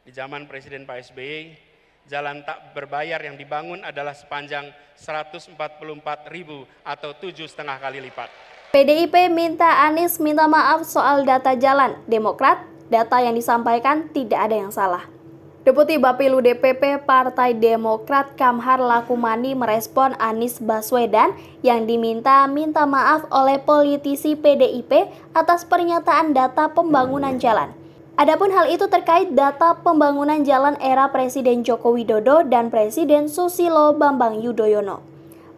Di zaman Presiden Pak SBY, jalan tak berbayar yang dibangun adalah sepanjang 144.000 atau 7,5 kali lipat. PDIP minta Anies minta maaf soal data jalan. Demokrat, data yang disampaikan tidak ada yang salah. Deputi Bapilu DPP Partai Demokrat Kamhar Lakumani merespon Anies Baswedan yang diminta maaf oleh politisi PDIP atas pernyataan data pembangunan jalan. Adapun hal itu terkait data pembangunan jalan era Presiden Joko Widodo dan Presiden Susilo Bambang Yudhoyono.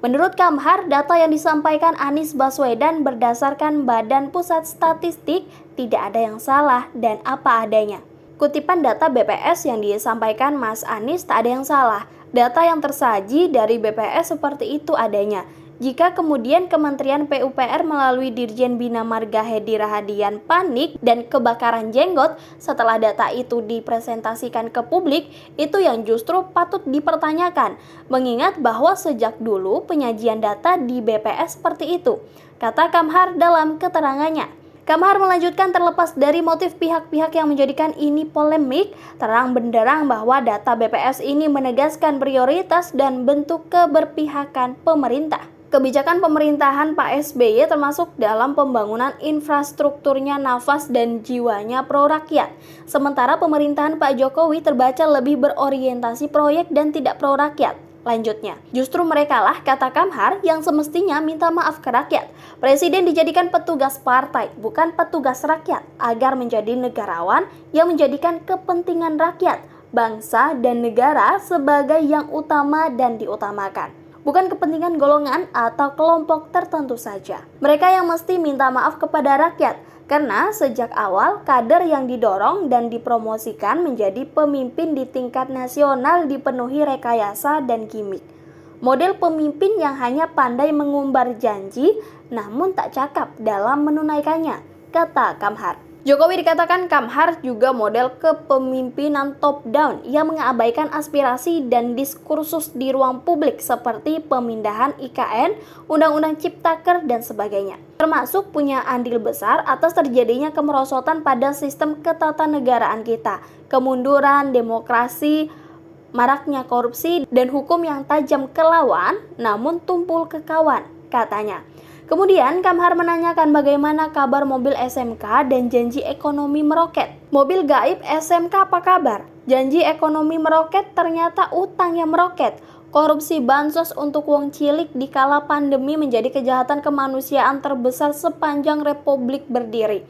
Menurut Kamhar, data yang disampaikan Anies Baswedan berdasarkan Badan Pusat Statistik tidak ada yang salah dan apa adanya. Kutipan data BPS yang disampaikan Mas Anies tak ada yang salah. Data yang tersaji dari BPS seperti itu adanya. Jika kemudian Kementerian PUPR melalui Dirjen Bina Marga Hedi Rahadian panik dan kebakaran jenggot setelah data itu dipresentasikan ke publik, itu yang justru patut dipertanyakan, mengingat bahwa sejak dulu penyajian data di BPS seperti itu, kata Kamhar dalam keterangannya. Kamhar melanjutkan terlepas dari motif pihak-pihak yang menjadikan ini polemik, terang benderang bahwa data BPS ini menegaskan prioritas dan bentuk keberpihakan pemerintah. Kebijakan pemerintahan Pak SBY termasuk dalam pembangunan infrastrukturnya nafas dan jiwanya pro rakyat. Sementara pemerintahan Pak Jokowi terbaca lebih berorientasi proyek dan tidak pro rakyat. Lanjutnya, justru merekalah, kata Kamhar, yang semestinya minta maaf ke rakyat. Presiden dijadikan petugas partai, bukan petugas rakyat, agar menjadi negarawan yang menjadikan kepentingan rakyat, bangsa, dan negara sebagai yang utama dan diutamakan. Bukan kepentingan golongan atau kelompok tertentu saja. Mereka yang mesti minta maaf kepada rakyat, karena sejak awal kader yang didorong dan dipromosikan menjadi pemimpin di tingkat nasional dipenuhi rekayasa dan gimmick. Model pemimpin yang hanya pandai mengumbar janji namun tak cakap dalam menunaikannya, kata Kamhar. Jokowi dikatakan Kamhar juga model kepemimpinan top down yang mengabaikan aspirasi dan diskursus di ruang publik seperti pemindahan IKN, Undang-Undang Ciptaker, dan sebagainya. Termasuk punya andil besar atas terjadinya kemerosotan pada sistem ketatanegaraan kita, kemunduran demokrasi, maraknya korupsi, dan hukum yang tajam ke lawan namun tumpul ke kawan, katanya. Kemudian Kamhar menanyakan bagaimana kabar mobil SMK dan janji ekonomi meroket. Mobil gaib SMK apa kabar? Janji ekonomi meroket ternyata utang yang meroket. Korupsi bansos untuk wong cilik di kala pandemi menjadi kejahatan kemanusiaan terbesar sepanjang Republik berdiri.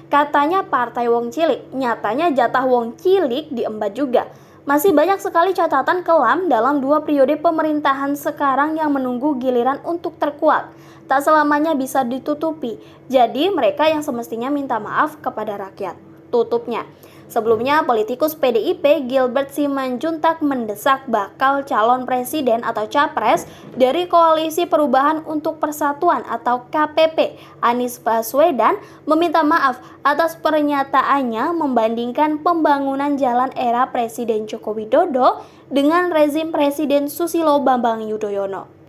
Katanya partai wong cilik, nyatanya jatah wong cilik diembat juga. Masih banyak sekali catatan kelam dalam 2 periode pemerintahan sekarang yang menunggu giliran untuk terkuak. Tak selamanya bisa ditutupi, jadi mereka yang semestinya minta maaf kepada rakyat. Tutupnya. Sebelumnya, politikus PDIP Gilbert Simanjuntak mendesak bakal calon presiden atau capres dari Koalisi Perubahan untuk Persatuan atau KPP, Anies Baswedan, meminta maaf atas pernyataannya membandingkan pembangunan jalan era Presiden Joko Widodo dengan rezim Presiden Susilo Bambang Yudhoyono.